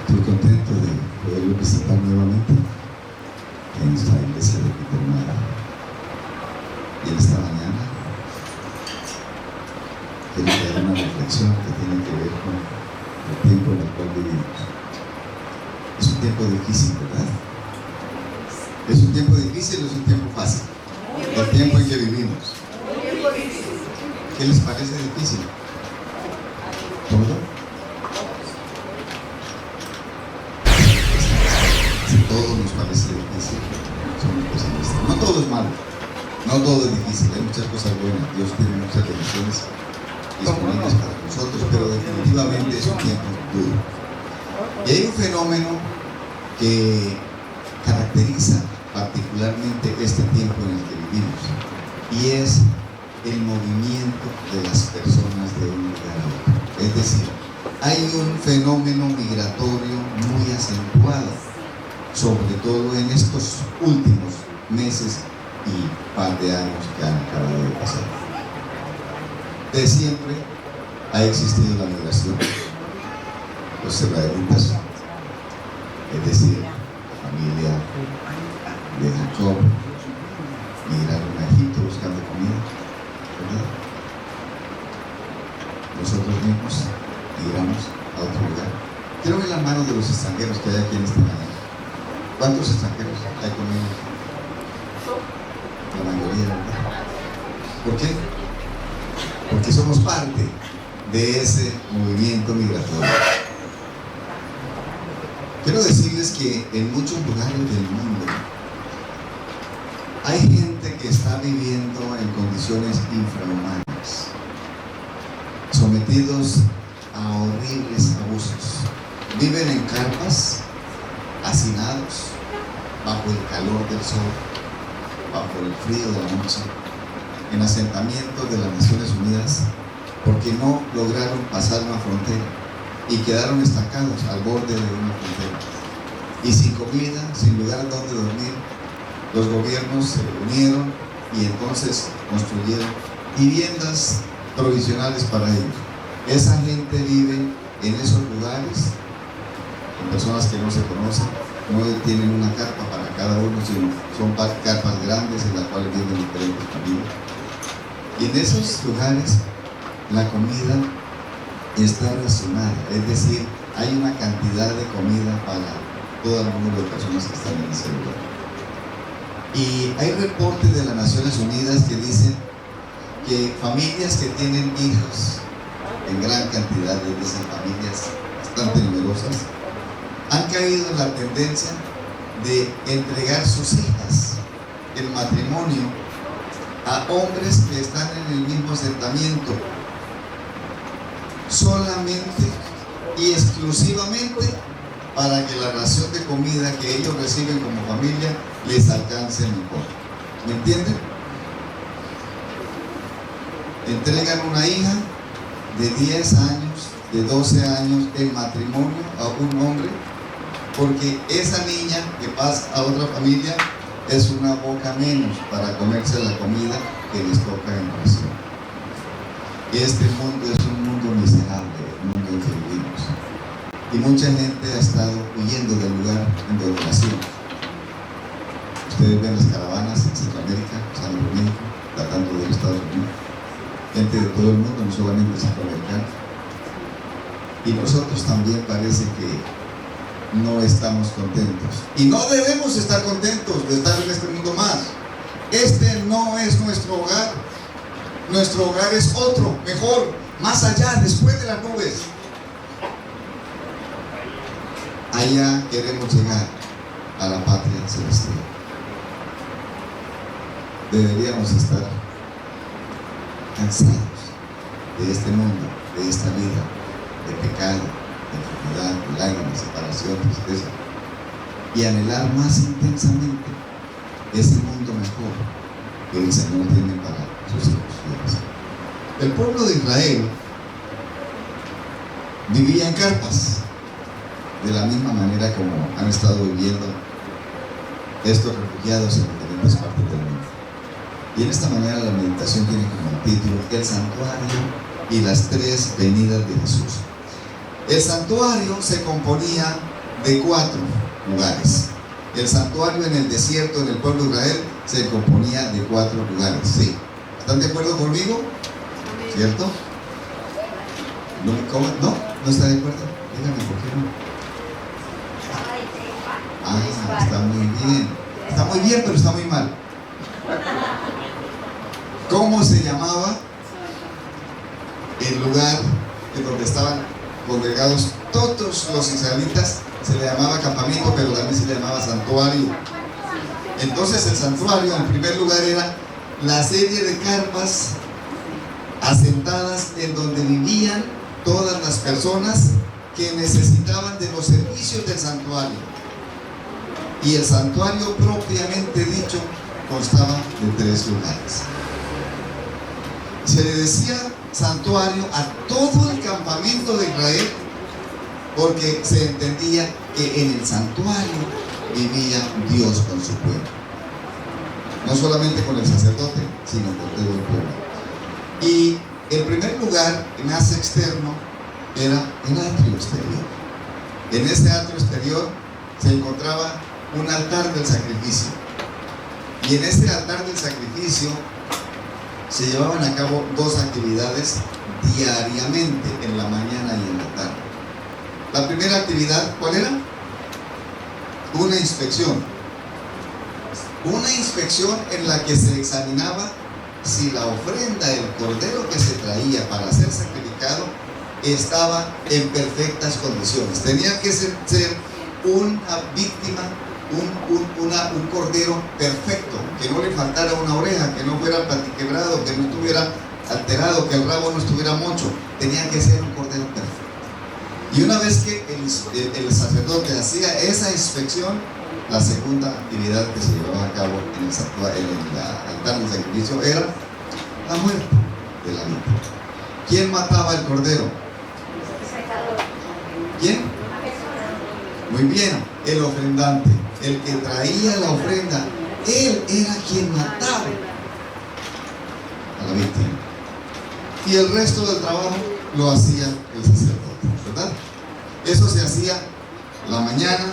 Estoy contento de poderlo visitar nuevamente en nuestra iglesia de Pitormada. Y en esta mañana quiero traer una reflexión que tiene que ver con el tiempo en el cual vivimos. Es un tiempo difícil, ¿verdad? ¿Es un tiempo difícil o es un tiempo fácil? El tiempo en que vivimos. ¿Qué les parece difícil? ¿Todo? Si todo nos parece difícil, somos pesimistas. No todo es malo, no todo es difícil, hay muchas cosas buenas. Dios tiene muchas bendiciones disponibles para nosotros, pero definitivamente es un tiempo duro. Y hay un fenómeno que caracteriza particularmente este tiempo en el que vivimos, y es el movimiento de las personas de un lugar a otro. Es decir, hay un fenómeno migratorio muy acentuado, sobre todo en estos últimos meses y par de años que han acabado de pasar. De siempre ha existido la migración. Los israelitas, es decir, la familia de Jacob, migraron a Egipto buscando comida, ¿verdad? Nosotros mismos migramos a otro lugar. Quiero ver las manos de los extranjeros que hay aquí en esta mañana. ¿Cuántos extranjeros hay conmigo? La mayoría, ¿verdad? ¿Por qué? Porque somos parte de ese movimiento migratorio. Quiero decirles que en muchos lugares del mundo hay gente que está viviendo en condiciones infrahumanas, sometidos a horribles abusos. Viven en carpas, hacinados, bajo el calor del sol, bajo el frío de la noche, en asentamientos de las Naciones Unidas, porque no lograron pasar una frontera y quedaron estancados al borde de una frontera. Y sin comida, sin lugar donde dormir, los gobiernos se reunieron y entonces construyeron viviendas provisionales para ellos. Esa gente vive en esos lugares, con personas que no se conocen, no tienen una carpa para cada uno, sino son carpas grandes en las cuales viven diferentes familias. Y en esos lugares la comida está racionada, es decir, hay una cantidad de comida para todo el número de personas que están en ese lugar. Y hay reportes de las Naciones Unidas que dicen que familias que tienen hijos en gran cantidad, es decir, familias bastante numerosas, han caído en la tendencia de entregar sus hijas en matrimonio a hombres que están en el mismo asentamiento, solamente y exclusivamente para que la ración de comida que ellos reciben como familia les alcance mejor. ¿Me entienden? Entregan una hija de 10 años, de 12 años en matrimonio a un hombre, porque esa niña que pasa a otra familia es una boca menos para comerse la comida que les toca en ración. Este mundo es un mundo miserable, el mundo en que vivimos. Y mucha gente ha estado huyendo del lugar en donde nacimos. Ustedes ven las caravanas en Centroamérica, Estados Unidos, tratando de los Estados Unidos. Gente de todo el mundo, no solamente centroamericanos. Y nosotros también parece que no estamos contentos. Y no debemos estar contentos de estar en este mundo más. Este no es nuestro hogar. Nuestro hogar es otro, mejor, más allá, después de las nubes. Allá queremos llegar a la patria celestial. Deberíamos estar cansados de este mundo, de esta vida, de pecado, de enfermedad, de lágrimas, separación, tristeza, y anhelar más intensamente ese mundo mejor que el Señor tiene para sus hijos fieles. El pueblo de Israel vivía en carpas, de la misma manera como han estado viviendo estos refugiados en diferentes partes del mundo. Y en esta mañana la meditación tiene como título El santuario y las tres venidas de Jesús. El santuario se componía de 4 lugares. El santuario en el desierto, en el pueblo de Israel, se componía de 4 lugares. ¿Sí? ¿Están de acuerdo conmigo? ¿Cierto? ¿Cómo? ¿No? ¿No está de acuerdo? Díganme por qué no. Ah, está muy bien. Está muy bien, pero está muy mal. ¿Cómo se llamaba el lugar en donde estaban congregados todos los israelitas? Se le llamaba campamento, pero también se le llamaba santuario. Entonces el santuario, en primer lugar, era la serie de carpas asentadas en donde vivían todas las personas que necesitaban de los servicios del santuario. Y el santuario propiamente dicho constaba de 3 lugares. Se le decía santuario a todo el campamento de Israel porque se entendía que en el santuario vivía Dios con su pueblo. No solamente con el sacerdote, sino con todo el pueblo. Y el primer lugar, más externo, era el atrio exterior. En ese atrio exterior se encontraba un altar del sacrificio. Y en ese altar del sacrificio se llevaban a cabo 2 actividades diariamente, en la mañana y en la tarde. La primera actividad, ¿cuál era? Una inspección. Una inspección en la que se examinaba si la ofrenda, el cordero que se traía para ser sacrificado, estaba en perfectas condiciones. Tenía que ser una víctima, un cordero perfecto, que no le faltara una oreja, que no fuera platiquebrado, que no estuviera alterado, que el rabo no estuviera mocho. Tenía que ser un cordero perfecto. Y una vez que el sacerdote hacía esa inspección, la segunda actividad que se llevaba a cabo en el altar del sacrificio era la muerte de la víctima. ¿Quién mataba el cordero? ¿Quién? Muy bien, el ofrendante, el que traía la ofrenda. Él era quien mataba a la víctima. Y el resto del trabajo lo hacía el sacerdote, ¿verdad? Eso se hacía la mañana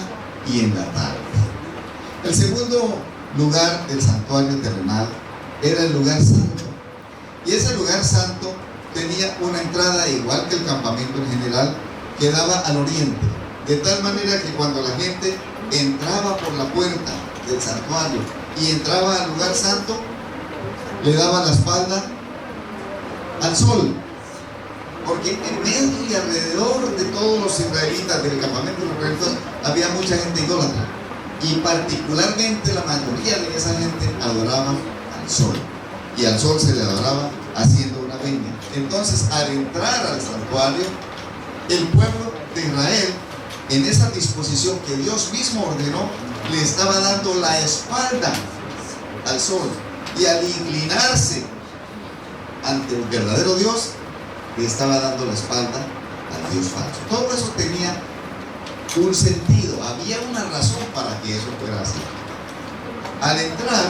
y en la tarde. El segundo lugar del santuario terrenal era el lugar santo. Y ese lugar santo tenía una entrada, igual que el campamento en general, que daba al oriente. De tal manera que cuando la gente entraba por la puerta del santuario y entraba al lugar santo, le daba la espalda al sol. Porque en medio y alrededor de todos los israelitas del campamento de los israelitas había mucha gente idólatra. Y particularmente la mayoría de esa gente adoraba al sol. Y al sol se le adoraba haciendo una venia. Entonces, al entrar al santuario, el pueblo de Israel, en esa disposición que Dios mismo ordenó, le estaba dando la espalda al sol. Y al inclinarse ante el verdadero Dios, le estaba dando la espalda al Dios falso. Todo eso tenía un sentido, había una razón para que eso fuera así. Al entrar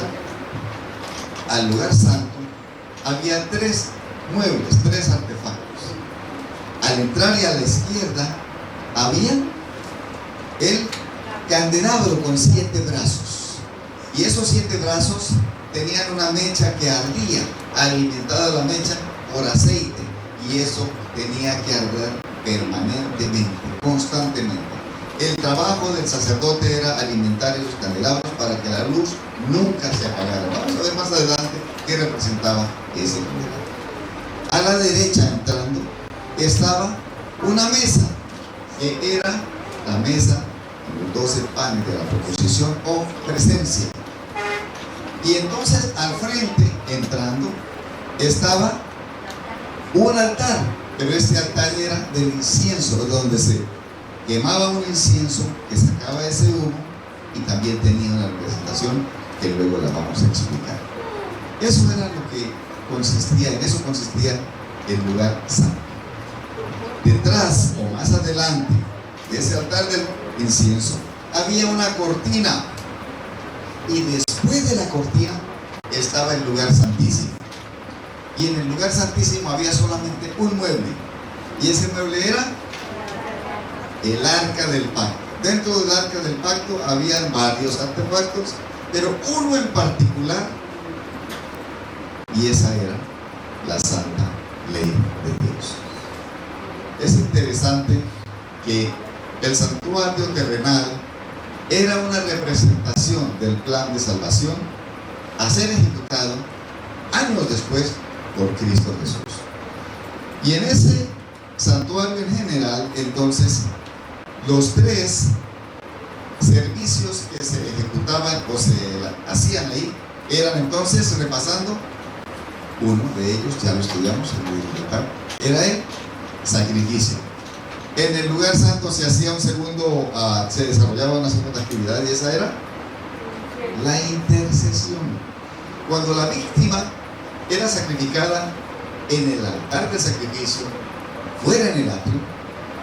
al lugar santo, había 3 muebles, 3 artefactos. Al entrar y a la izquierda había el candelabro con 7 brazos. Y esos 7 brazos tenían una mecha que ardía, alimentada la mecha por aceite. Y eso tenía que arder permanentemente, constantemente. El trabajo del sacerdote era alimentar esos candelabros para que la luz nunca se apagara. Vamos a ver más adelante qué representaba ese candelabro. A la derecha, entrando, estaba una mesa, que era la mesa de los 12 panes de la proposición o presencia. Y entonces al frente, entrando, estaba un altar, pero este altar era del incienso, donde se quemaba un incienso que sacaba ese humo y también tenía una representación que luego la vamos a explicar. Eso era lo que consistía, en eso consistía el lugar santo. Detrás o más adelante de ese altar del incienso había una cortina y después de la cortina estaba el lugar santísimo. Y en el lugar santísimo había solamente un mueble. Y ese mueble era el arca del pacto. Dentro del arca del pacto habían varios artefactos, pero uno en particular, y esa era la santa ley de Dios. Es interesante que el santuario terrenal era una representación del plan de salvación a ser ejecutado años después por Cristo Jesús. Y en ese santuario en general, entonces, los tres servicios que se ejecutaban o se hacían ahí eran, entonces, repasando, uno de ellos, ya lo estudiamos, era el sacrificio. En el lugar santo se hacía un segundo, se desarrollaba una segunda actividad, y esa era la intercesión. Cuando la víctima era sacrificada en el altar de sacrificio, fuera en el atrio,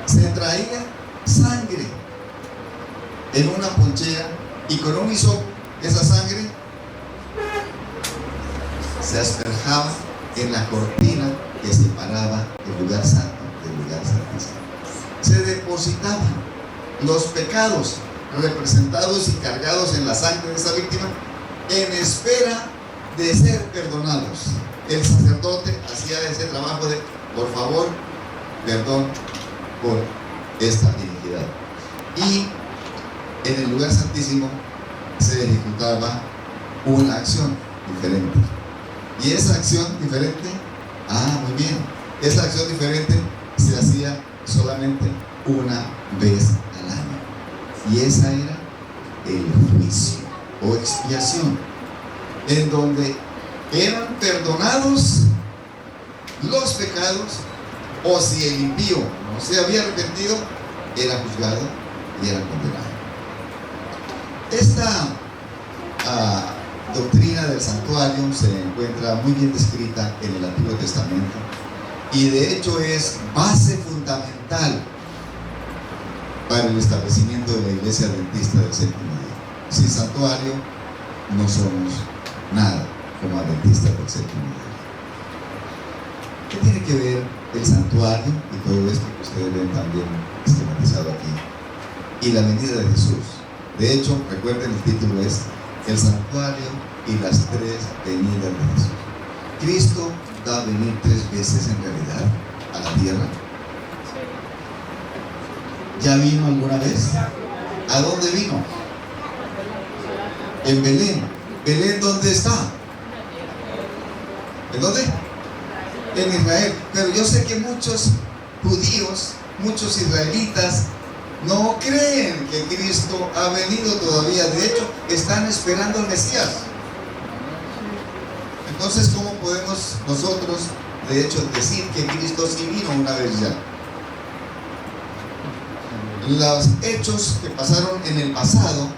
se traía sangre en una ponchera, y con un hisopo esa sangre se asperjaba en la cortina que separaba el lugar santo del lugar santísimo. Se depositaban los pecados representados y cargados en la sangre de esa víctima en espera de ser perdonados. El sacerdote hacía ese trabajo de, por favor, perdón por esta iniquidad. Y en el lugar santísimo se ejecutaba una acción diferente. Y esa acción diferente, muy bien, esa acción diferente se hacía solamente una vez al año. Y esa era el juicio o expiación, en donde eran perdonados los pecados, o si el impío no se había arrepentido, era juzgado y era condenado. Esta doctrina del santuario se encuentra muy bien descrita en el Antiguo Testamento, y de hecho es base fundamental para el establecimiento de la Iglesia Adventista del Séptimo día. Sin santuario no somos nada como adventistas del Séptimo día. ¿Qué tiene que ver el santuario y todo esto que ustedes ven también esquematizado aquí y la venida de Jesús? De hecho, recuerden, el título es El santuario y las tres venidas de Jesús. Cristo va a venir 3 veces en realidad a la tierra. ¿Ya vino alguna vez? ¿A dónde vino? En Belén. ¿Belén dónde está? ¿En dónde? En Israel. Pero yo sé que muchos judíos, muchos israelitas, no creen que Cristo ha venido todavía. De hecho, están esperando al Mesías. Entonces, ¿cómo podemos nosotros, de hecho, decir que Cristo sí vino una vez ya? Los hechos que pasaron en el pasado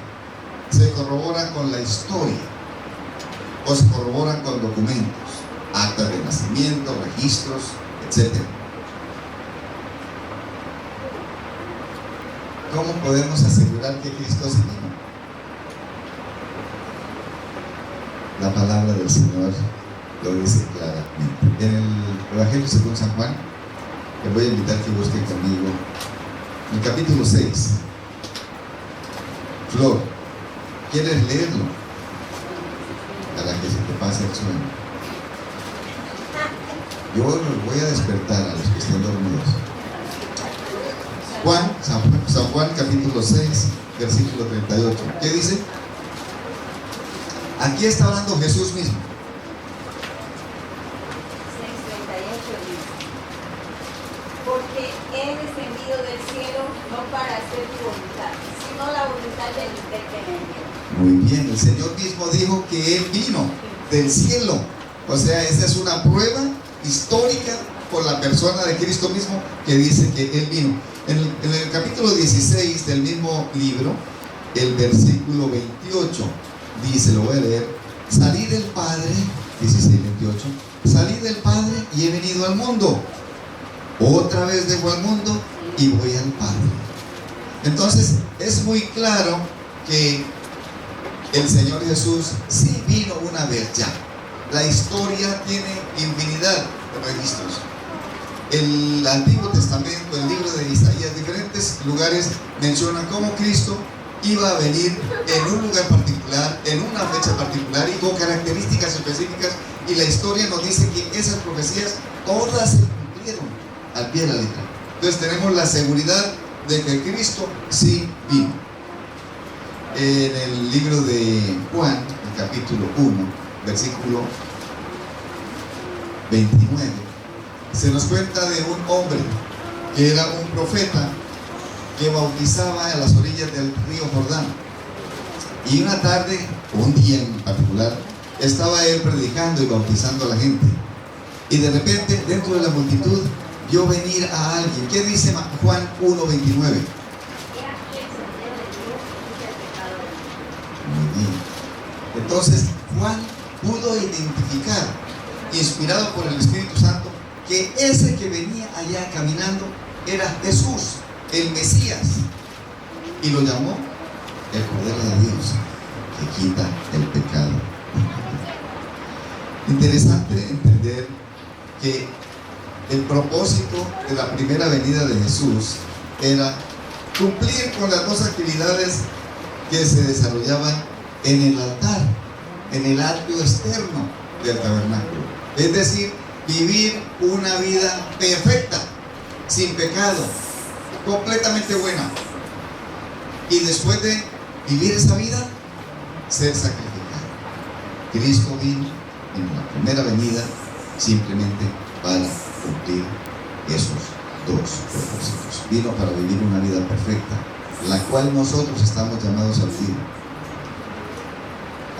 se corroboran con la historia, o se corroboran con documentos, actas de nacimiento, registros, etc. ¿Cómo podemos asegurar que Cristo sí vino? La palabra del Señor lo dice claramente. En el Evangelio según San Juan, les voy a invitar que busquen conmigo el capítulo 6. Flor, ¿quieres leerlo? Para que se te pase el sueño. Yo los voy a despertar a los que estén dormidos. San Juan capítulo 6, versículo 38. ¿Qué dice? Aquí está hablando Jesús mismo. 6:38 dice: porque he descendido del cielo no para hacer tu voluntad, sino la voluntad del que me envió. Muy bien, el Señor mismo dijo que Él vino del cielo. O sea, esa es una prueba histórica por la persona de Cristo mismo, que dice que Él vino. En el capítulo 16 del mismo libro, el versículo 28 dice, lo voy a leer: salí del Padre, 16:28, salí del Padre y he venido al mundo. Otra vez dejo al mundo y voy al Padre. Entonces es muy claro que el Señor Jesús sí vino una vez ya. La historia tiene infinidad de registros. el Antiguo Testamento, el libro de Isaías, diferentes lugares mencionan cómo Cristo iba a venir en un lugar particular, en una fecha particular y con características específicas, y la historia nos dice que esas profecías todas se cumplieron al pie de la letra. Entonces tenemos la seguridad de que Cristo sí vino. En el libro de Juan, el capítulo 1, versículo 29, se nos cuenta de un hombre que era un profeta que bautizaba a las orillas del río Jordán. Y una tarde, o un día en particular, estaba él predicando y bautizando a la gente. Y de repente, dentro de la multitud, vio venir a alguien. ¿Qué dice Juan 1:29? Muy bien. Entonces, Juan pudo identificar, inspirado por el Espíritu Santo, que ese que venía allá caminando era Jesús, el Mesías, y lo llamó el Cordero de Dios que quita el pecado. Interesante entender que el propósito de la primera venida de Jesús era cumplir con las dos actividades que se desarrollaban en el altar, en el atrio externo del tabernáculo. Es decir, vivir una vida perfecta, sin pecado, completamente buena. Y después de vivir esa vida, ser sacrificado. Cristo vino en la primera venida simplemente para cumplir esos dos propósitos. Vino para vivir una vida perfecta, la cual nosotros estamos llamados a vivir,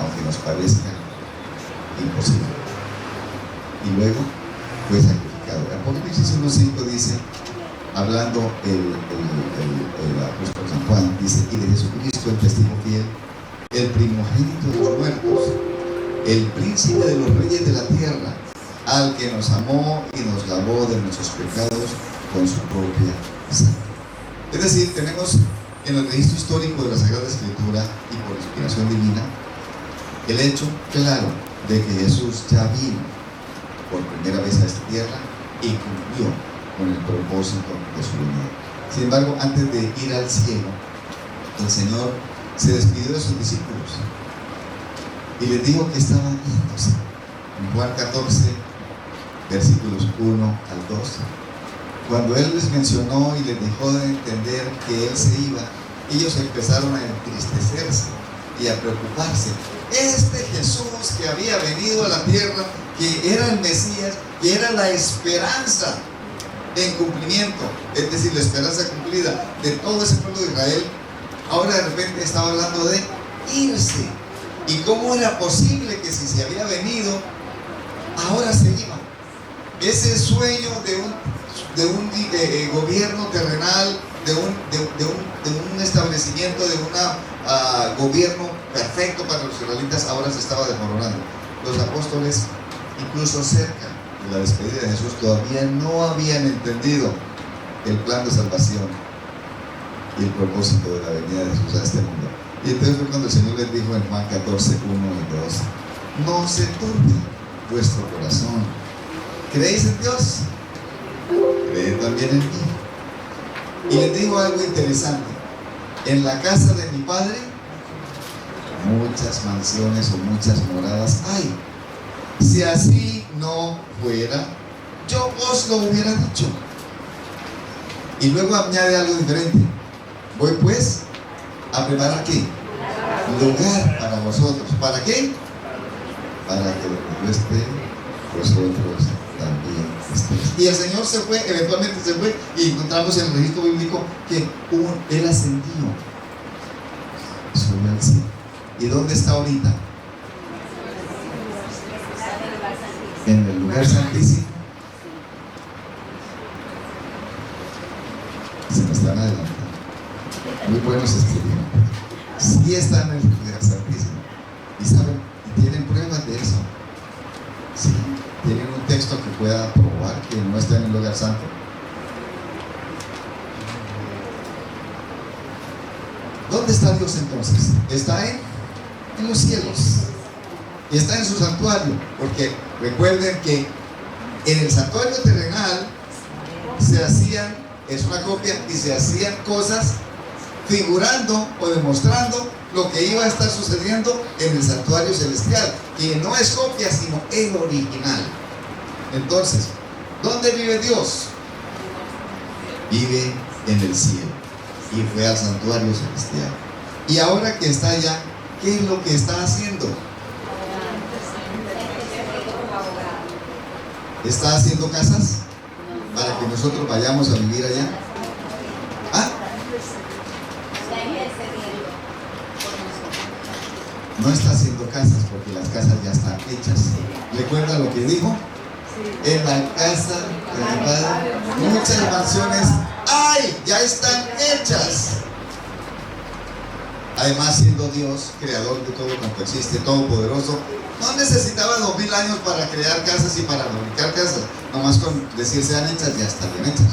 aunque nos parezca imposible. Y luego fue sacrificado. Apocalipsis 1:5 dice, hablando el apóstol San Juan, dice: y de Jesucristo, el testigo fiel, el primogénito de los muertos, el príncipe de los reyes de la tierra, al que nos amó y nos lavó de nuestros pecados con su propia sangre. Es decir, tenemos en el registro histórico de la Sagrada Escritura y por inspiración divina el hecho claro de que Jesús ya vino por primera vez a esta tierra y cumplió con el propósito de su venida. Sin embargo, antes de ir al cielo, el Señor se despidió de sus discípulos y les dijo que estaban yéndose. En Juan 14, versículos 1 al 2, cuando Él les mencionó y les dejó de entender que Él se iba, ellos empezaron a entristecerse y a preocuparse. Este Jesús que había venido a la tierra, que era el Mesías, que era la esperanza en cumplimiento, es decir, la esperanza cumplida de todo ese pueblo de Israel, ahora de repente estaba hablando de irse. ¿Y cómo era posible que si se había venido, ahora se iba? Ese sueño de un gobierno terrenal, de un establecimiento, de un gobierno perfecto para los israelitas, ahora se estaba desmoronando. Los apóstoles, incluso cerca de la despedida de Jesús, todavía no habían entendido el plan de salvación y el propósito de la venida de Jesús a este mundo. Y entonces fue cuando el Señor les dijo en Juan 14, 1 y 2: no se turbe vuestro corazón. ¿Creéis en Dios? Creed también en mí. Y les digo algo interesante: en la casa de mi Padre muchas mansiones o muchas moradas hay. Si así no fuera, yo os lo hubiera dicho. Y luego añade algo diferente: voy pues a preparar ¿qué? Lugar para vosotros. ¿Para qué? Para que donde yo esté, vosotros también estéis. Y el Señor se fue, eventualmente se fue, y encontramos en el registro bíblico que Él ascendió, subió al cielo. ¿Y dónde está ahorita? En el lugar santísimo. Se nos están adelantando. Muy buenos estudiantes. Sí están en el lugar santísimo. Y saben, y tienen pruebas de eso. Sí, tienen un texto que pueda probar que no está en el lugar santo. ¿Dónde está Dios entonces? Está en los cielos. Y está en su santuario. Porque recuerden que en el santuario terrenal se hacían, es una copia, y se hacían cosas figurando o demostrando lo que iba a estar sucediendo en el santuario celestial, que no es copia sino el original. Entonces, ¿dónde vive Dios? Vive en el cielo, y fue al santuario celestial. Y ahora que está allá, ¿qué es lo que está haciendo? ¿Está haciendo casas para que nosotros vayamos a vivir allá? ¿Ah? No está haciendo casas porque las casas ya están hechas. ¿Recuerda lo que dijo? En la casa de mi Padre muchas mansiones hay, ya están hechas. Además, siendo Dios, creador de todo cuanto existe, todopoderoso, no necesitaba 2000 años para crear casas y para fabricar casas. Nomás con decir sean hechas, ya están bien hechas.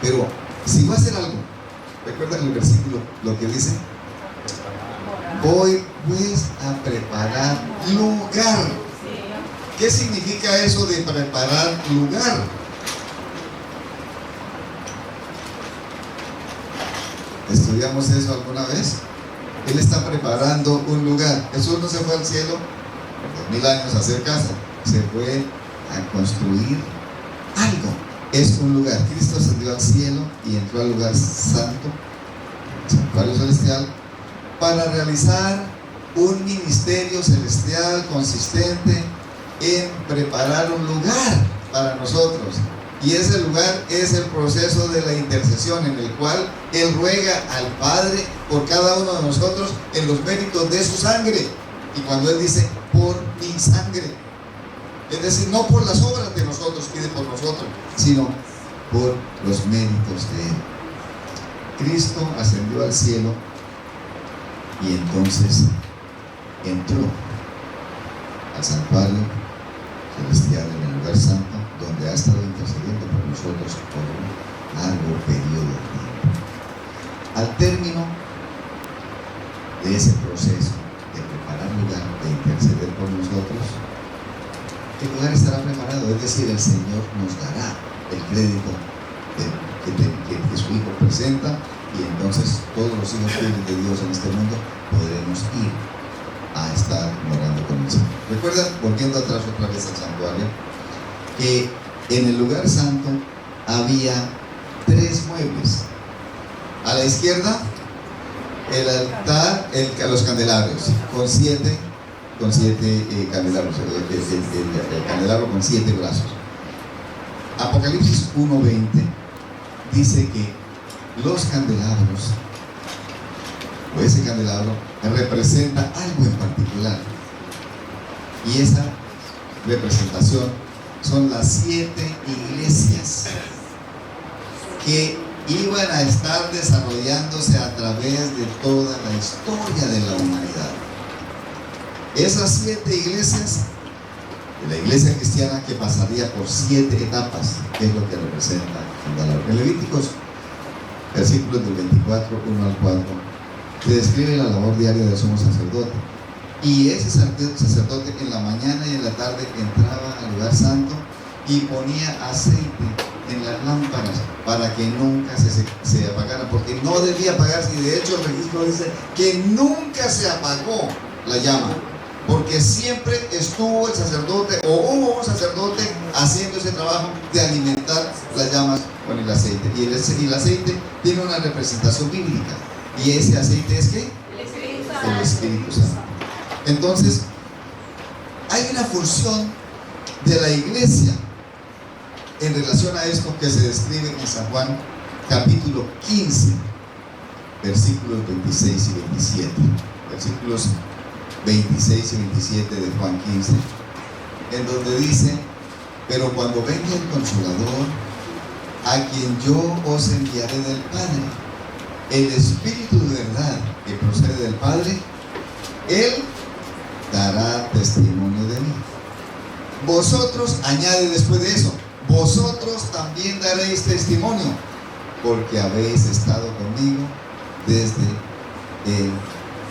Pero si va a hacer algo, ¿recuerdan el versículo lo que dice? Voy pues a preparar lugar. ¿Qué significa eso de preparar lugar? ¿Estudiamos eso alguna vez? Él está preparando un lugar. Jesús no se fue al cielo por 2000 años a hacer casa, se fue a construir algo. Es un lugar. Cristo ascendió al cielo y entró al lugar santo, el santuario celestial, para realizar un ministerio celestial consistente en preparar un lugar para nosotros. Y ese lugar es el proceso de la intercesión, en el cual Él ruega al Padre por cada uno de nosotros en los méritos de su sangre. Y cuando Él dice, por mi sangre, es decir, no por las obras de nosotros, pide por nosotros, sino por los méritos de Él. Cristo ascendió al cielo y entonces entró al santuario celestial en el lugar santo, donde ha estado intercediendo por nosotros por un largo periodo de tiempo. Al término de ese proceso de preparar lugar, de interceder por nosotros, el lugar estará preparado, es decir, el Señor nos dará el crédito que su Hijo presenta, y entonces todos los hijos fieles de Dios en este mundo podremos ir a estar morando con el Señor. ¿Recuerdan, volviendo atrás otra vez al santuario, que en el lugar santo había 3 muebles? A la izquierda, el altar, los candelabros, con 7 candelabros, el candelabro con 7 brazos. Apocalipsis 1:20 dice que los candelabros, o ese candelabro, representa algo en particular, y esa representación son las 7 iglesias que iban a estar desarrollándose a través de toda la historia de la humanidad. Esas 7 iglesias de la iglesia cristiana, que pasaría por 7 etapas, que es lo que representa el valor. En Levíticos, versículos del 24, 1 al 4, se describe la labor diaria del sumo sacerdote. Y ese sacerdote en la mañana y en la tarde entraba al lugar santo y ponía aceite en las lámparas para que nunca se apagara, porque no debía apagarse, y de hecho el registro dice que nunca se apagó la llama, porque siempre estuvo el sacerdote, o hubo un sacerdote haciendo ese trabajo de alimentar las llamas con el aceite. Y el aceite tiene una representación bíblica, y ese aceite es ¿qué? El Espíritu Santo. Entonces, hay una función de la iglesia en relación a esto que se describe en San Juan capítulo 15, versículos 26 y 27. Versículos 26 y 27 de Juan 15, en donde dice: pero cuando venga el Consolador, a quien yo os enviaré del Padre, el Espíritu de verdad que procede del Padre, Él dará testimonio de mí. Vosotros, añade después de eso, vosotros también daréis testimonio, porque habéis estado conmigo desde el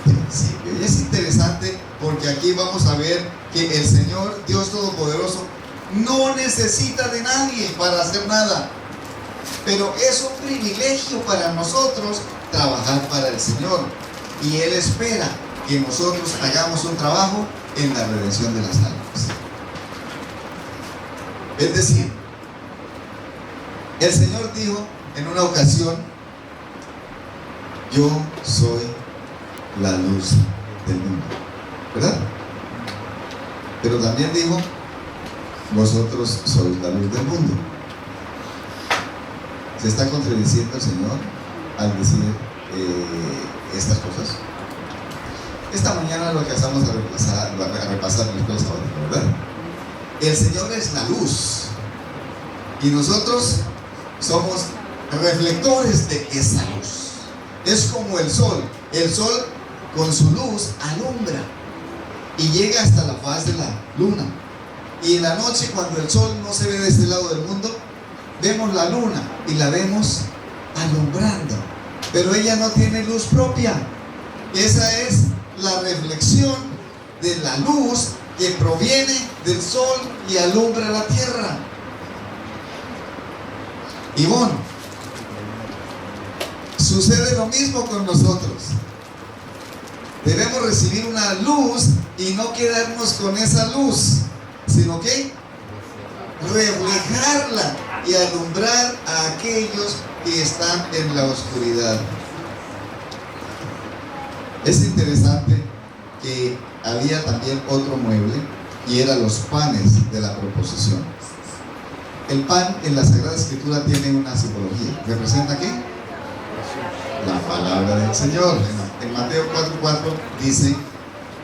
principio. Y es interesante porque aquí vamos a ver que el Señor Dios Todopoderoso no necesita de nadie para hacer nada. Pero es un privilegio para nosotros trabajar para el Señor. Y Él espera que nosotros hagamos un trabajo en la redención de las almas. Es decir, el Señor dijo en una ocasión: yo soy la luz del mundo, ¿verdad? Pero también dijo: vosotros sois la luz del mundo. ¿Se está contradiciendo el Señor al decir estas cosas? Esta mañana lo alcanzamos a repasar en la escuela sabática, ¿verdad? El Señor es la luz y nosotros somos reflectores de esa luz. Es como el sol. El sol con su luz alumbra y llega hasta la faz de la luna. Y en la noche, cuando el sol no se ve de este lado del mundo, vemos la luna y la vemos alumbrando, pero ella no tiene luz propia. Esa es la reflexión de la luz que proviene del sol y alumbra la tierra. Ivonne, sucede lo mismo con nosotros. Debemos recibir una luz y no quedarnos con esa luz, sino que reflejarla y alumbrar a aquellos que están en la oscuridad. Es interesante que había también otro mueble y eran los panes de la proposición. El pan en la Sagrada Escritura tiene una simbología. ¿Representa qué? La palabra del Señor. En Mateo 4:4 dice: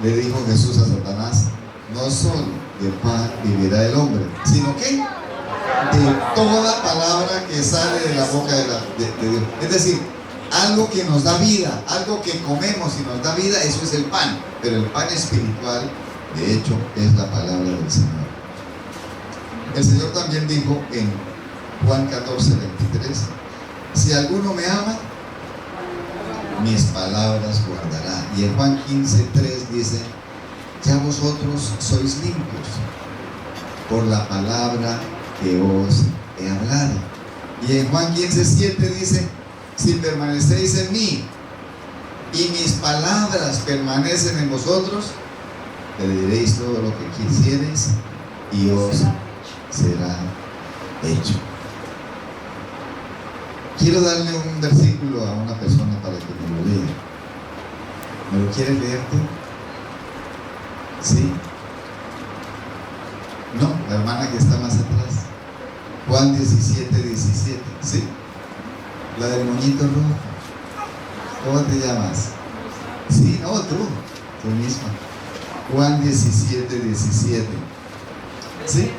le dijo Jesús a Satanás: no solo de pan vivirá el hombre, sino que de toda palabra que sale de la boca de Dios. Es decir, algo que nos da vida, algo que comemos y nos da vida, eso es el pan. Pero el pan espiritual, de hecho, es la palabra del Señor. El Señor también dijo en Juan 14:23: si alguno me ama, mis palabras guardará. Y en Juan 15:3 dice: ya vosotros sois limpios por la palabra que os he hablado. Y en Juan 15:7 dice: si permanecéis en mí y mis palabras permanecen en vosotros, pediréis todo lo que quisiereis y os será hecho. Quiero darle un versículo a una persona para que me lo lea. ¿Me lo quieres leer tú? ¿Sí? No, la hermana que está más atrás. Juan 17:17. ¿Sí? La del moñito rojo. ¿Cómo te llamas? Sí, no, tú misma. Juan 17:17. ¿Sí?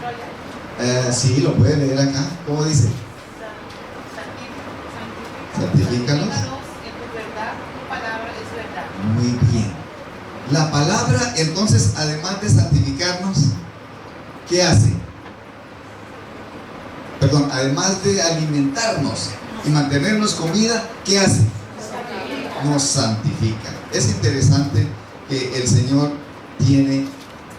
Sí, lo puede leer acá. ¿Cómo dice? Santifícalos en tu verdad, tu palabra es verdad. Muy bien. La palabra, entonces, además de santificarnos, ¿qué hace? Perdón, además de alimentarnos y mantenernos con vida, ¿qué hace? Nos santifica. Es interesante que el Señor tiene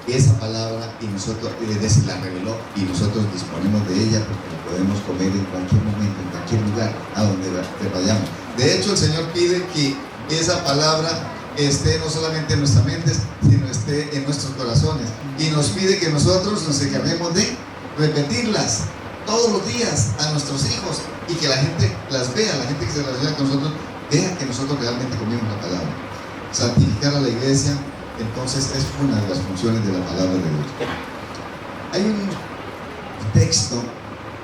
esa palabra y nosotros, es decir, la reveló y nosotros disponemos de ella porque la podemos comer en cualquier momento, en cualquier lugar, a donde vayamos. De hecho, el Señor pide que esa palabra esté no solamente en nuestras mentes, sino esté en nuestros corazones. Y nos pide que nosotros nos encarguemos de repetirlas todos los días a nuestros hijos y que la gente las vea, la gente que se relaciona con nosotros, vea que nosotros realmente comimos la palabra. Santificar a la iglesia, entonces, es una de las funciones de la palabra de Dios. Hay un texto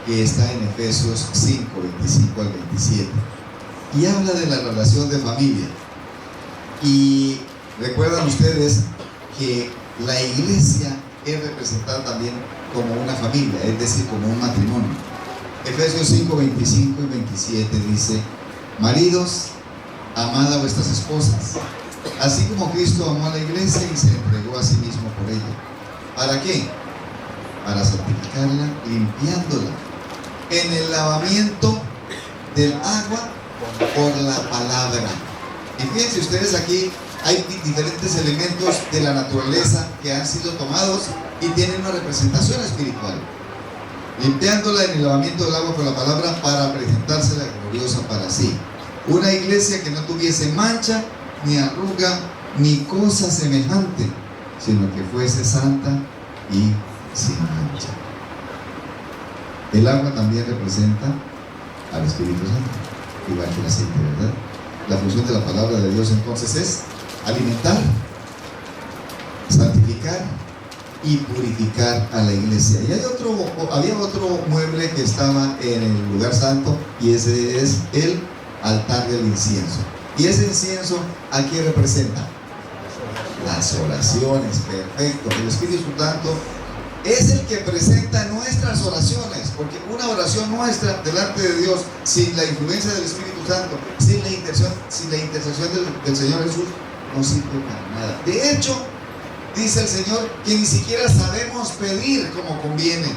que está en Efesios 5:25 al 27 y habla de la relación de familia. Y recuerdan ustedes que la iglesia es representada también como una familia, es decir, como un matrimonio. Efesios 5:25 y 27 dice: maridos, amad a vuestras esposas, así como Cristo amó a la iglesia y se entregó a sí mismo por ella. ¿Para qué? Para santificarla, limpiándola en el lavamiento del agua por la palabra. Y fíjense ustedes, aquí hay diferentes elementos de la naturaleza que han sido tomados y tienen una representación espiritual. limpiándola en el lavamiento del agua con la palabra para presentársela gloriosa para sí. Una iglesia que no tuviese mancha, ni arruga, ni cosa semejante, sino que fuese santa y sin mancha. El agua también representa al Espíritu Santo, igual que el aceite, ¿verdad? La función de la palabra de Dios entonces es alimentar, santificar y purificar a la iglesia. Y había otro mueble que estaba en el lugar santo, y ese es el altar del incienso. Y ese incienso, ¿a qué representa? Las oraciones. Perfecto. El Espíritu Santo es el que presenta nuestras oraciones, porque una oración nuestra delante de Dios, sin la influencia del Espíritu Santo, sin la intercesión del Señor Jesús, no sirve para nada. De hecho, dice el Señor que ni siquiera sabemos pedir como conviene.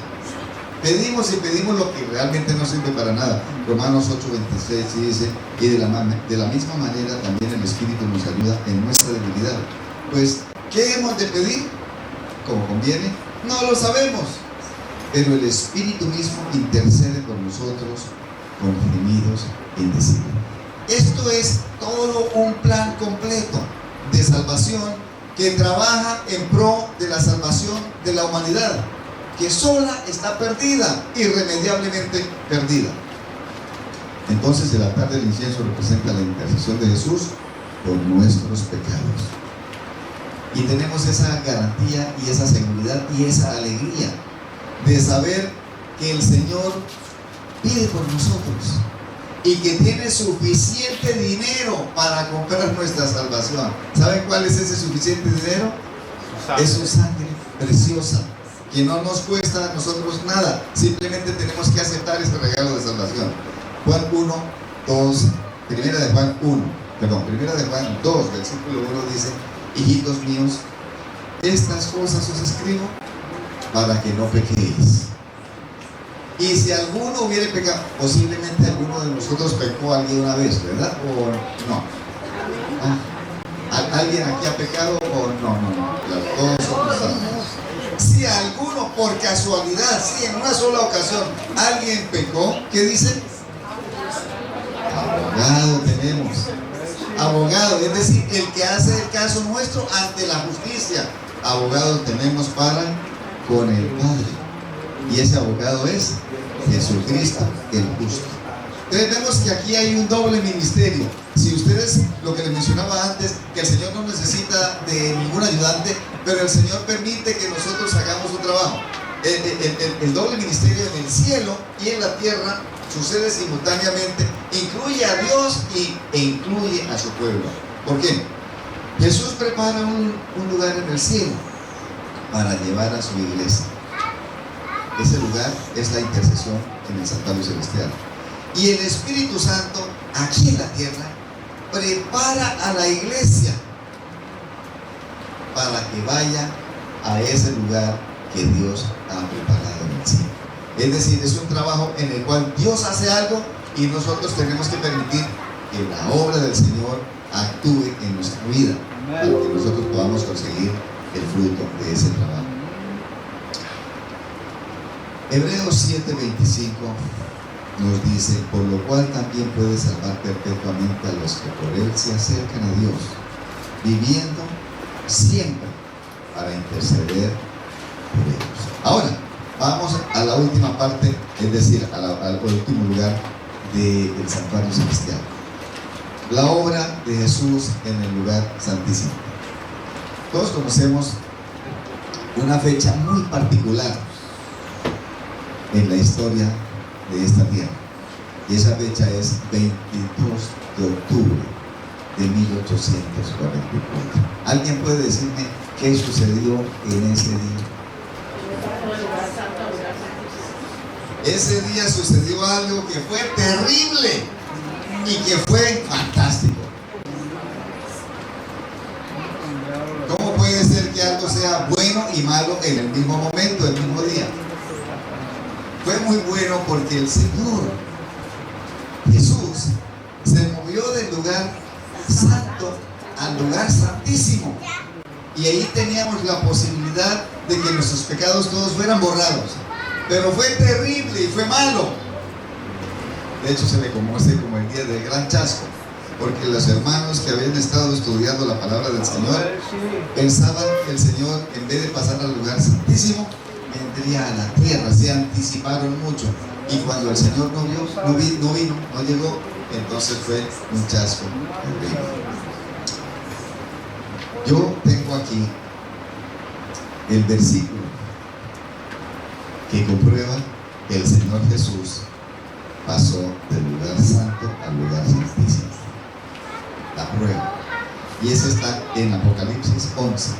Pedimos y pedimos lo que realmente no sirve para nada. Romanos 8:26 dice: y de la misma manera también el Espíritu nos ayuda en nuestra debilidad. Pues, ¿qué hemos de pedir como conviene? No lo sabemos, pero el Espíritu mismo intercede por nosotros con gemidos indecibles. Esto es todo un plan completo de salvación que trabaja en pro de la salvación de la humanidad, que sola está perdida, irremediablemente perdida. Entonces el altar del incienso representa la intercesión de Jesús por nuestros pecados. Y tenemos esa garantía y esa seguridad y esa alegría de saber que el Señor pide por nosotros y que tiene suficiente dinero para comprar nuestra salvación. ¿Saben cuál es ese suficiente dinero? Es su sangre preciosa, que no nos cuesta a nosotros nada. Simplemente tenemos que aceptar este regalo de salvación. Juan 1, 2, primera de Juan 2, versículo 1 dice: hijitos míos, estas cosas os escribo para que no pequéis. Y si alguno hubiere pecado, posiblemente alguno de nosotros pecó alguna vez, ¿verdad? ¿O no? ¿Alguien aquí ha pecado o no? Todos somos salvos. Si alguno, por casualidad, si en una sola ocasión alguien pecó, ¿qué dice? Abogado tenemos. Abogado, es decir, el que hace el caso nuestro ante la justicia. Abogado tenemos para con el Padre, y ese abogado es Jesucristo el justo. Entonces vemos que aquí hay un doble ministerio. Si ustedes, lo que les mencionaba antes, que el Señor no necesita de ningún ayudante, pero el Señor permite que nosotros hagamos un trabajo. El doble ministerio en el cielo y en la tierra sucede simultáneamente, incluye a Dios e incluye a su pueblo. ¿Por qué? Jesús prepara un lugar en el cielo para llevar a su iglesia. Ese lugar es la intercesión en el santuario celestial. Y el Espíritu Santo, aquí en la tierra, prepara a la iglesia para que vaya a ese lugar que Dios ha preparado en el cielo. Es decir, es un trabajo en el cual Dios hace algo y nosotros tenemos que permitir que la obra del Señor actúe en nuestra vida, para que nosotros podamos conseguir el fruto de ese trabajo. Hebreos 7:25 nos dice: por lo cual también puede salvar perpetuamente a los que por él se acercan a Dios, viviendo siempre para interceder por ellos. Ahora, vamos a la última parte, es decir, al último lugar del santuario celestial. La obra de Jesús en el lugar santísimo. Todos conocemos una fecha muy particular en la historia de esta tierra, y esa fecha es 22 de octubre de 1844. ¿Alguien puede decirme qué sucedió en ese día? Ese día sucedió algo que fue terrible y que fue fantástico. ¿Cómo puede ser que algo sea bueno y malo en el mismo momento, el mismo día? Fue muy bueno porque el Señor Jesús se movió del lugar santo al lugar santísimo, y ahí teníamos la posibilidad de que nuestros pecados todos fueran borrados. pero fue terrible y fue malo. De hecho se le conoce como el día del gran chasco, porque los hermanos que habían estado estudiando la palabra del Señor pensaban que el Señor, en vez de pasar al lugar santísimo, vendría a la tierra. Se anticiparon mucho, y cuando el Señor no llegó, entonces fue un chasco terrible. Yo tengo aquí el versículo que comprueba que el Señor Jesús pasó del lugar santo al lugar santísimo. La prueba. Y eso está en Apocalipsis 11,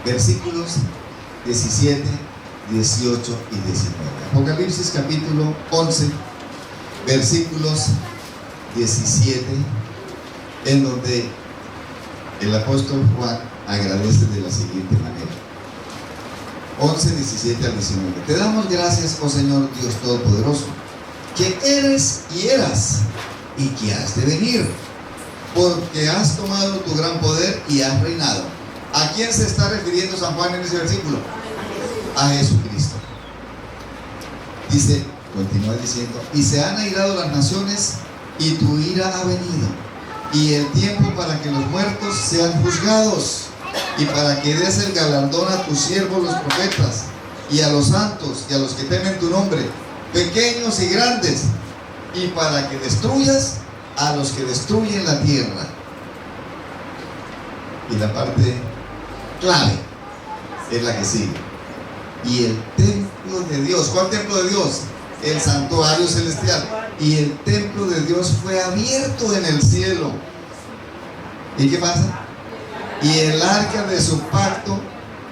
versículos 17, 18 y 19. Apocalipsis capítulo 11, versículos 17, en donde el apóstol Juan agradece de la siguiente manera. 11, 17 al 19. Te damos gracias, oh Señor Dios Todopoderoso, que eres y eras y que has de venir, porque has tomado tu gran poder y has reinado. ¿A quién se está refiriendo San Juan en ese versículo? A Jesucristo. Dice, continúa diciendo, y se han airado las naciones y tu ira ha venido, y el tiempo para que los muertos sean juzgados, y para que des el galardón a tus siervos los profetas, y a los santos, y a los que temen tu nombre, pequeños y grandes, y para que destruyas a los que destruyen la tierra. Y la parte clave es la que sigue. Y el templo de Dios, ¿cuál templo de Dios? El santuario celestial. Y el templo de Dios fue abierto en el cielo. ¿Y qué pasa? Y el arca de su pacto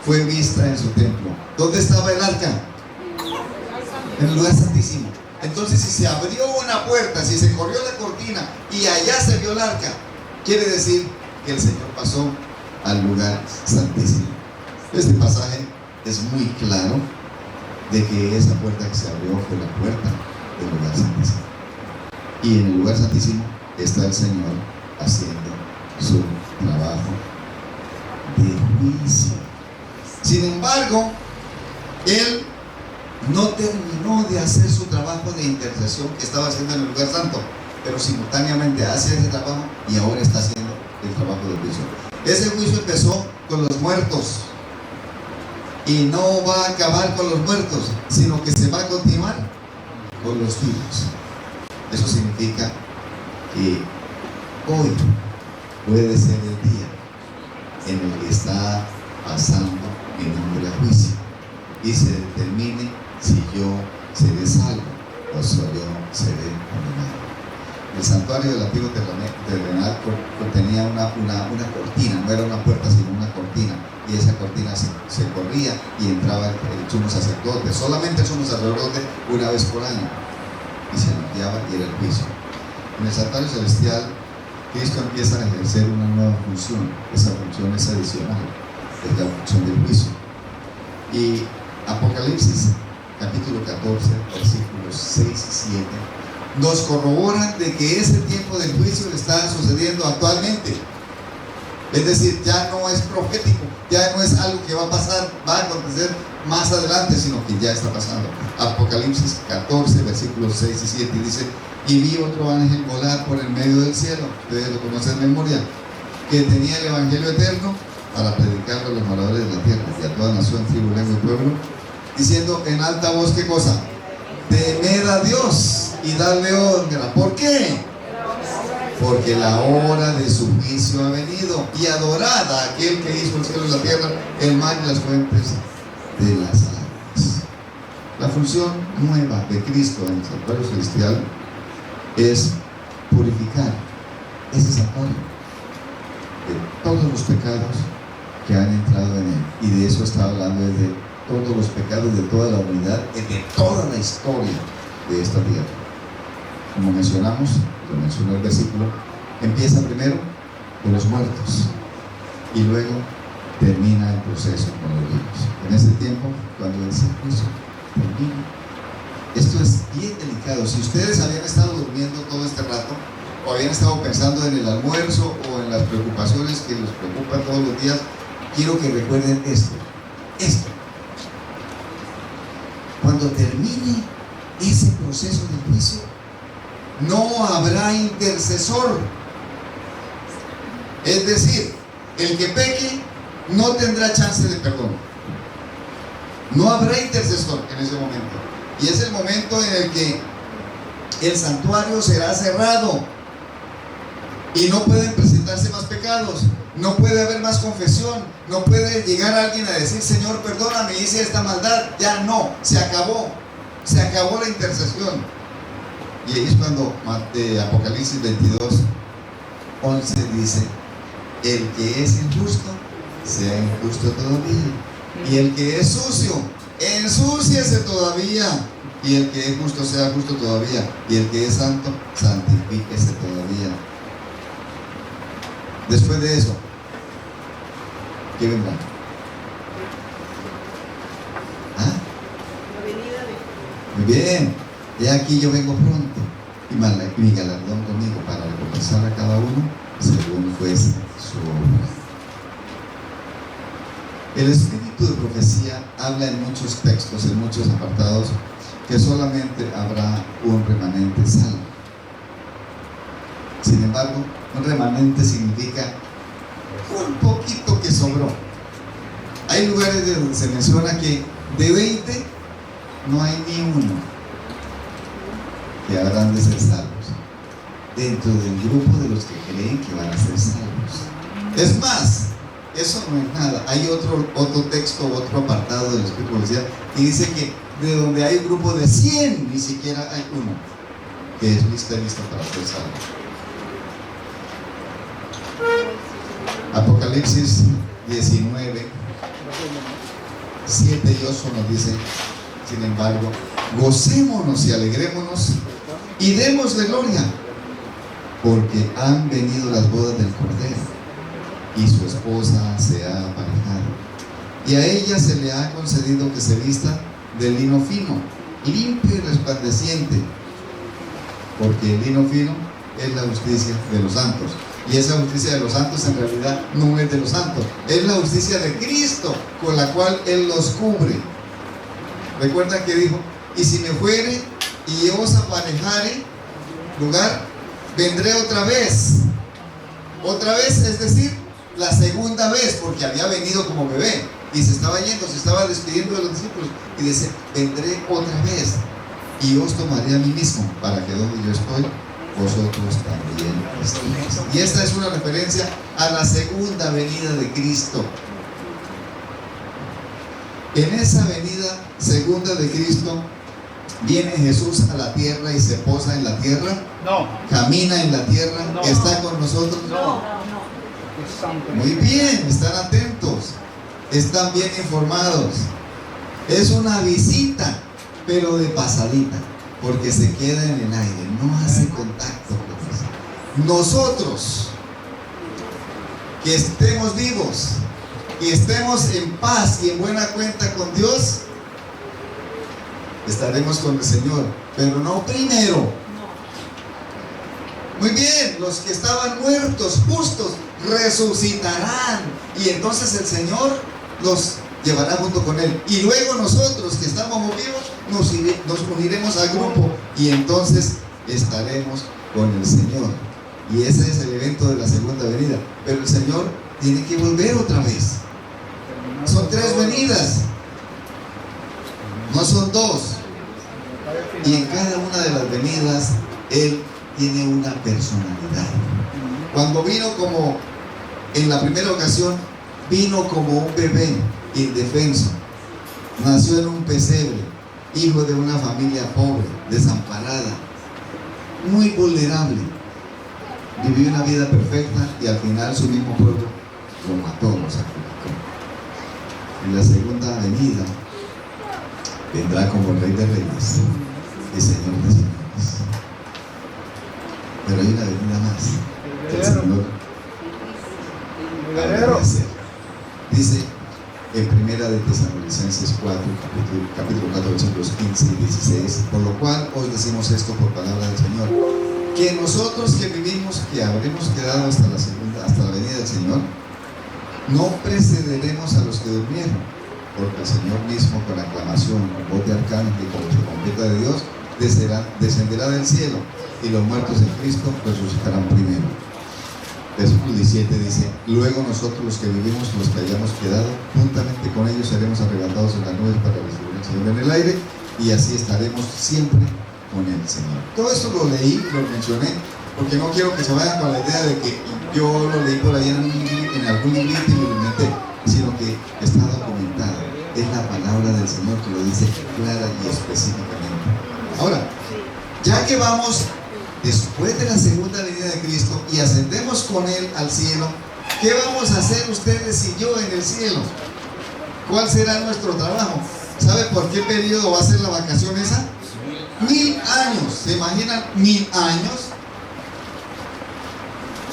fue vista en su templo. ¿Dónde estaba el arca? En el lugar santísimo. Entonces, si se abrió una puerta, si se corrió la cortina y allá se vio el arca, quiere decir que el Señor pasó al lugar santísimo. Este pasaje es muy claro de que esa puerta que se abrió fue la puerta del lugar santísimo. Y en el lugar santísimo está el Señor haciendo su trabajo de juicio. Sin embargo, Él no terminó de hacer su trabajo de intercesión que estaba haciendo en el lugar santo, pero simultáneamente hace ese trabajo y ahora está haciendo el trabajo del juicio. Ese juicio empezó con los muertos y no va a acabar con los muertos, sino que se va a continuar con los vivos. Eso significa que hoy puede ser el día en el que está pasando mi nombre a juicio y se determine si yo seré salvo o si yo seré condenado. El santuario del antiguo terrenal contenía una cortina, no era una puerta sino una cortina, y esa cortina se corría y entraba el sumo sacerdote, solamente el sumo sacerdote una vez por año, y se limpiaba y era el juicio. En el santuario celestial Cristo empieza a ejercer una nueva función. Esa función es adicional, es la función del juicio. Y Apocalipsis capítulo 14 versículos 6 y 7 nos corroboran de que ese tiempo del juicio le está sucediendo actualmente. Es decir, ya no es profético, ya no es algo que va a pasar, va a acontecer más adelante, sino que ya está pasando. Apocalipsis 14 versículos 6 y 7 dice: y vi otro ángel volar por el medio del cielo, ustedes lo conocen de memoria, que tenía el evangelio eterno para predicarlo a los moradores de la tierra y a toda nación, tribu, lengua y pueblo, diciendo en alta voz, ¿qué cosa? Temed a Dios y dadle honra. ¿Por qué? Porque la hora de su juicio ha venido, y adorad a aquel que hizo el cielo y la tierra, el mar y las fuentes de las aguas. La función nueva de Cristo en el santuario celestial es purificar ese santuario de todos los pecados que han entrado en él. Y de eso está hablando, de todos los pecados de toda la humanidad y de toda la historia de esta tierra. Como mencionamos, lo mencionó el versículo, empieza primero con los muertos y luego termina el proceso con los vivos. En ese tiempo, cuando el juicio termina, esto es bien delicado. Si ustedes habían estado durmiendo todo este rato, o habían estado pensando en el almuerzo o en las preocupaciones que los preocupan todos los días, quiero que recuerden esto. cuando termine ese proceso de juicio, no habrá intercesor. Es decir, el que peque no tendrá chance de perdón. No habrá intercesor en ese momento. Y es el momento en el que el santuario será cerrado y no pueden presentarse más pecados, no puede haber más confesión, no puede llegar alguien a decir: Señor, perdóname, hice esta maldad. Ya no, se acabó la intercesión. Y ahí es cuando Apocalipsis 22:11 dice: el que es injusto, sea injusto todavía, y el que es sucio, ensúciese todavía, y el que es justo, sea justo todavía, y el que es santo, santifíquese todavía. Después de eso, ¿qué vendrá? ¿Ah? Muy bien, ya aquí yo vengo pronto, y mi galardón conmigo para recompensar a cada uno según fuese su obra. El espíritu de profecía habla en muchos textos, en muchos apartados, que solamente habrá un remanente salvo. Sin embargo, un remanente significa un poquito que sobró. Hay lugares donde se menciona que de 20 no hay ni uno que habrán de ser salvos dentro del grupo de los que creen que van a ser salvos. Es más, eso no es nada. Hay otro texto, otro apartado del Espíritu de Profecía que dice que de donde hay un grupo de 100, ni siquiera hay uno que es listo para ser salvo. Apocalipsis 19, 7 y 8 nos dice: sin embargo, gocémonos y alegrémonos y démosle gloria, porque han venido las bodas del Cordero, y su esposa se ha aparejado, y a ella se le ha concedido que se vista de lino fino, limpio y resplandeciente, porque el lino fino es la justicia de los santos. Y esa justicia de los santos en realidad no es de los santos, es la justicia de Cristo, con la cual Él los cubre. Recuerda que dijo: y si me fuere y os aparejare lugar, vendré otra vez. Otra vez, es decir, la segunda vez, porque había venido como bebé y se estaba yendo, se estaba despidiendo de los discípulos, y dice: vendré otra vez y os tomaré a mí mismo, para que donde yo estoy, vosotros también estéis. Y esta es una referencia a la segunda venida de Cristo. En esa venida segunda de Cristo, ¿viene Jesús a la tierra y se posa en la tierra? No. ¿Camina en la tierra? No. ¿Está con nosotros? No. Muy bien, están atentos, están bien informados. Es una visita, pero de pasadita, porque se queda en el aire, no hace contacto con nosotros. Que estemos vivos, que estemos en paz y en buena cuenta con Dios, estaremos con el Señor, pero no primero. Muy bien, los que estaban muertos, justos, resucitarán, y entonces el Señor los llevará junto con Él, y luego nosotros que estamos vivos nos uniremos al grupo, y entonces estaremos con el Señor. Y ese es el evento de la segunda venida. Pero el Señor tiene que volver otra vez. Son 3 venidas, no son 2. Y en cada una de las venidas Él tiene una personalidad. Cuando vino, como en la primera ocasión, vino como un bebé indefenso, nació en un pesebre, hijo de una familia pobre, desamparada, muy vulnerable, vivió una vida perfecta, y al final su mismo pueblo lo mató, lo sacrificó. En la segunda venida vendrá como Rey de Reyes y Señor de Señores. Pero hay una venida más que el Señor habrá de hacer. Dice en Primera de Tesalonicenses 4, capítulo 4, versículos 15 y 16: por lo cual os decimos esto por palabra del Señor, que nosotros que vivimos, que habremos quedado hasta la venida del Señor, no precederemos a los que durmieron. porque el Señor mismo, con aclamación, con voz de arcángel y con trompeta de Dios, descenderá del cielo, y los muertos en Cristo resucitarán primero. Versículo 17 dice: luego nosotros, los que vivimos, los que hayamos quedado, juntamente con ellos seremos arrebatados en las nubes para recibir al Señor en el aire, y así estaremos siempre con el Señor. Todo esto lo leí, lo mencioné, porque no quiero que se vayan con la idea de que yo lo leí por ahí en algún librito y lo inventé, sino que está documentado. Es la palabra del Señor que lo dice clara y específicamente. Ahora, ya que vamos después de la segunda venida de Cristo y ascendemos con Él al cielo, ¿qué vamos a hacer ustedes y yo en el cielo? ¿Cuál será nuestro trabajo? ¿Sabe por qué periodo va a ser la vacación esa? 1000 años. ¿Se imaginan 1000 años?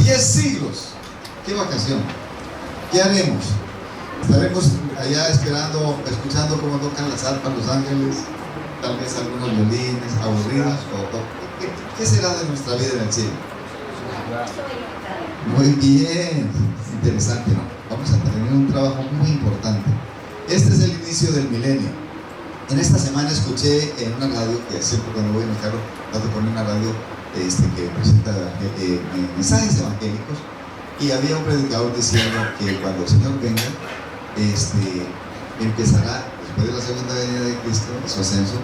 10 siglos. ¿Qué vacación? ¿Qué haremos? Estaremos allá esperando, escuchando cómo tocan las arpas los ángeles, tal vez algunos violines, aburridos, ¿qué será de nuestra vida en el cielo? Muy bien, interesante, ¿no? Vamos a tener un trabajo muy importante. Este es el inicio del milenio. En esta semana escuché en una radio, que siempre cuando voy en el carro trato de poner una radio que presenta mensajes evangélicos, y había un predicador diciendo que cuando el Señor venga, empezará, después de la segunda venida de Cristo, su ascenso,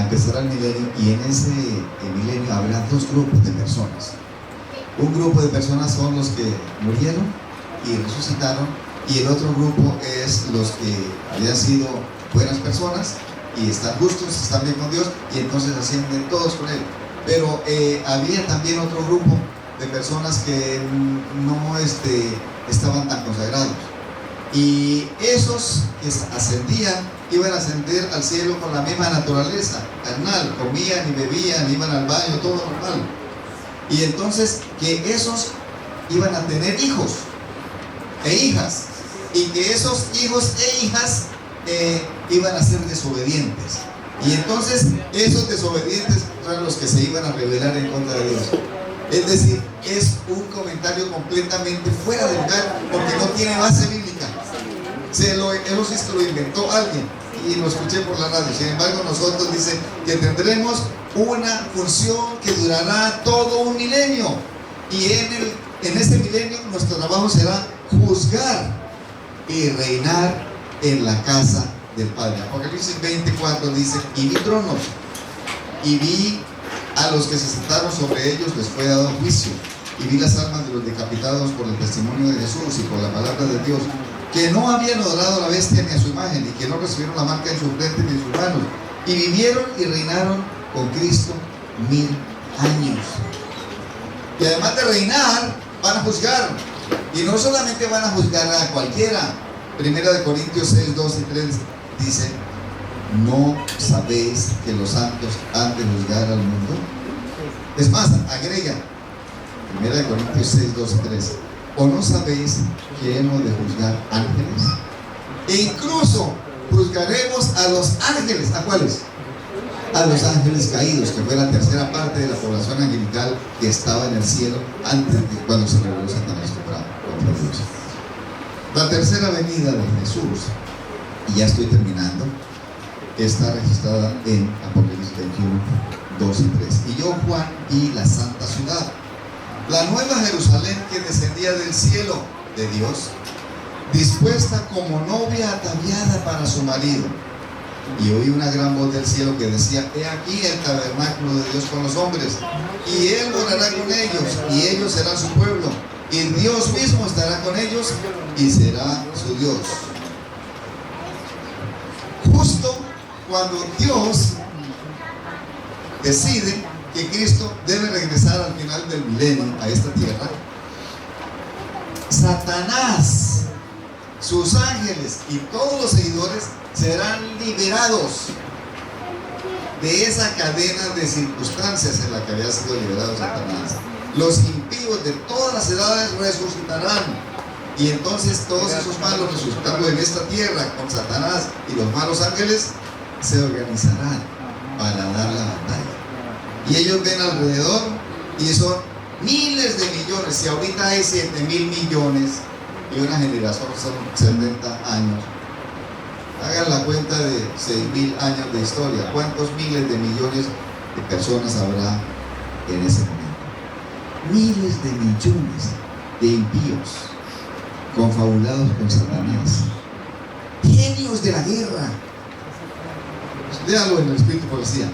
empezará el milenio, y en ese milenio habrá dos grupos de personas. Un grupo de personas son los que murieron y resucitaron, y el otro grupo es los que habían sido buenas personas y están justos, están bien con Dios, y entonces ascienden todos con Él. Pero había también otro grupo de personas que no estaban tan consagrados, y esos que ascendían iban a ascender al cielo con la misma naturaleza carnal, comían y bebían, iban al baño, todo normal. Y entonces que esos iban a tener hijos e hijas, y que esos hijos e hijas iban a ser desobedientes, y entonces esos desobedientes eran los que se iban a rebelar en contra de Dios. Es decir, es un comentario completamente fuera de lugar, porque no tiene base bíblica. Eso sí se lo inventó alguien, y lo escuché por la radio. Sin embargo, nosotros dice que tendremos una función que durará todo un milenio, y en ese milenio nuestro trabajo será juzgar y reinar en la casa del Padre. Apocalipsis 24 dice: y vi tronos, y vi a los que se sentaron sobre ellos, les fue dado juicio, y vi las almas de los decapitados por el testimonio de Jesús y por la palabra de Dios, que no habían adorado a la bestia ni a su imagen, y que no recibieron la marca en su frente ni en sus manos, y vivieron y reinaron con Cristo 1000 años. Y además de reinar, van a juzgar, y no solamente van a juzgar a cualquiera. Primera de Corintios 6, 2 y 3 dice: ¿no sabéis que los santos han de juzgar al mundo? Es más, agrega Primera de Corintios 6, 2 y 3: ¿o no sabéis que hemos de juzgar ángeles? E incluso juzgaremos a los ángeles. ¿A cuáles? A los ángeles caídos, que fue la tercera parte de la población angelical que estaba en el cielo antes de cuando se rebeló Satanás contra Dios. La tercera venida de Jesús, y ya estoy terminando, está registrada en Apocalipsis 21, 2 y 3. Y yo, Juan, vi la santa ciudad, la nueva Jerusalén, que descendía del cielo de Dios, dispuesta como novia ataviada para su marido. Y oí una gran voz del cielo que decía: he aquí el tabernáculo de Dios con los hombres, y Él morará con ellos, y ellos serán su pueblo, y Dios mismo estará con ellos y será su Dios. Justo cuando Dios decide que Cristo debe regresar al final del milenio a esta tierra, Satanás, sus ángeles y todos los seguidores serán liberados de esa cadena de circunstancias en la que había sido liberado Satanás. Los impíos de todas las edades resucitarán, y entonces todos esos malos resucitando en esta tierra con Satanás y los malos ángeles se organizarán para dar la batalla. Y ellos ven alrededor y son miles de millones. Si ahorita hay 7.000 millones y una generación son 70 años, Hagan la cuenta de 6.000 años de historia. ¿Cuántos miles de millones de personas habrá en ese momento? Miles de millones de impíos confabulados con Satanás, genios de la guerra. Léalo en el Espíritu Poesía.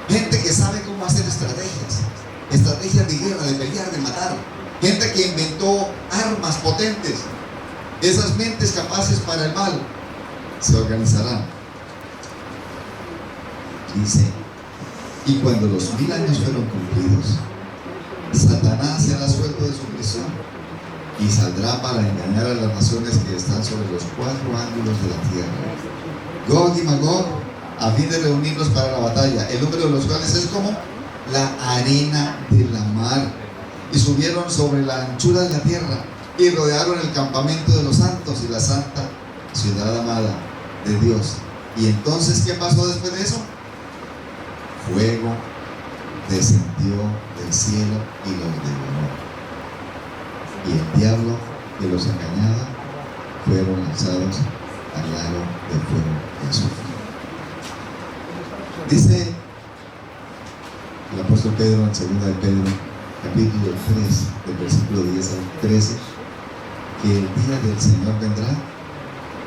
Gente que sabe cómo hacer estrategias de guerra, de pelear, de matar. Gente que inventó armas potentes. Esas mentes capaces para el mal se organizarán. Dice, y cuando los 1000 años fueron cumplidos, Satanás será suelto de su prisión y saldrá para engañar a las naciones que están sobre los 4 ángulos de la tierra, Gog y Magog, a fin de reunirlos para la batalla, el número de los cuales es como la arena de la mar, y subieron sobre la anchura de la tierra y rodearon el campamento de los santos y la santa ciudad amada de Dios. Y entonces, ¿qué pasó después de eso? Fuego descendió del cielo y los devoró, y el diablo que los engañaba fueron lanzados al lago del fuego y azufre. Dice el apóstol Pedro en 2 de Pedro, capítulo 3, del versículo 10 al 13, que el día del Señor vendrá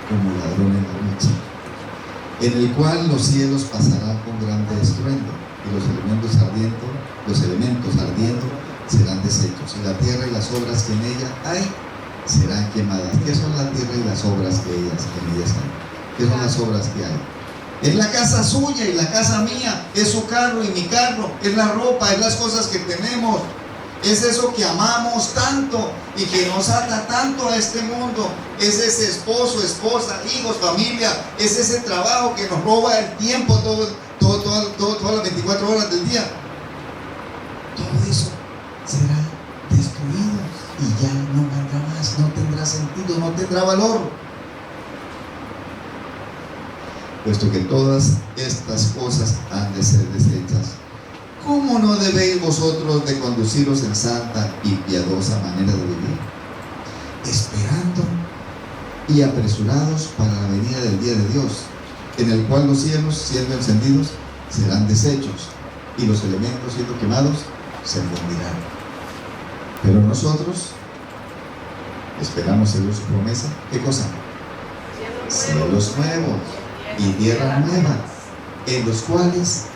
como ladrón en la noche, en el cual los cielos pasarán con grande estruendo, y los elementos ardiendo serán deshechos, y la tierra y las obras que en ella hay serán quemadas. ¿Qué son la tierra y las obras que en ellas hay? ¿Qué son las obras que hay? Es la casa suya y la casa mía, es su carro y mi carro, es la ropa, es las cosas que tenemos, es eso que amamos tanto y que nos ata tanto a este mundo, es ese esposo, esposa, hijos, familia, es ese trabajo que nos roba el tiempo todas las 24 horas del día. Todo eso será destruido y ya no valdrá más, no tendrá sentido, no tendrá valor. Puesto que todas estas cosas han de ser deshechas, ¿cómo no debéis vosotros de conduciros en santa y piadosa manera de vivir, esperando y apresurados para la venida del día de Dios, en el cual los cielos, siendo encendidos, serán deshechos, y los elementos, siendo quemados, se fundirán? Pero nosotros esperamos según su promesa, ¿qué cosa? Cielos nuevos y tierra nueva, en los cuales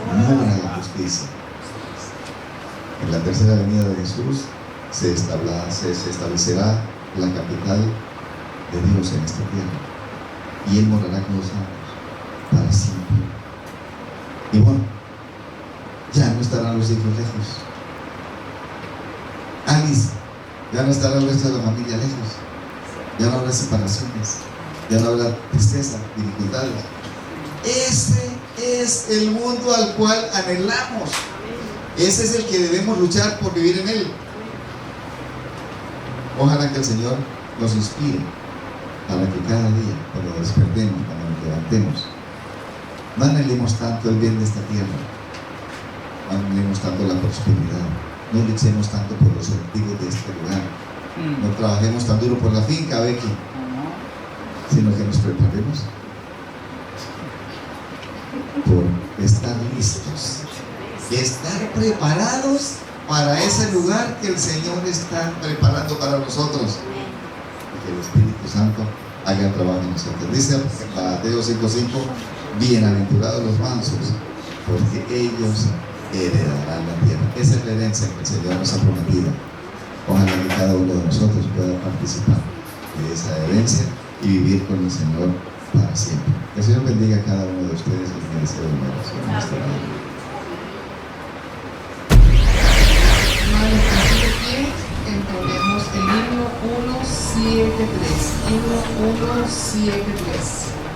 mora la justicia. En la tercera venida de Jesús se establecerá la capital de Dios en esta tierra, y Él morará con los santos para siempre. Y bueno, ya no estarán los hijos lejos. Alice, ya no estará el resto de la familia lejos. Ya no habrá separaciones, ya no habrá tristeza, dificultades. Ese es el mundo al cual anhelamos. Ese es el que debemos luchar por vivir en él. Ojalá que el Señor nos inspire para que cada día, cuando despertemos, cuando nos levantemos, no anhelemos tanto el bien de esta tierra, no anhelemos tanto la prosperidad, no luchemos tanto por los objetivos de este lugar, no trabajemos tan duro por la finca, Becky, sino que nos preparemos por estar listos, estar preparados para ese lugar que el Señor está preparando para nosotros, y que el Espíritu Santo haga el trabajo en nosotros. Dice Mateo 5:5, bienaventurados los mansos, porque ellos heredarán la tierra. Esa es la herencia que el Señor nos ha prometido. Ojalá que cada uno de nosotros pueda participar de esa herencia y vivir con el Señor para siempre. Que el Señor bendiga a cada uno de ustedes y les deseo una oración en este momento. Hermanos, así de pie, entonemos el himno 173. Himno 173.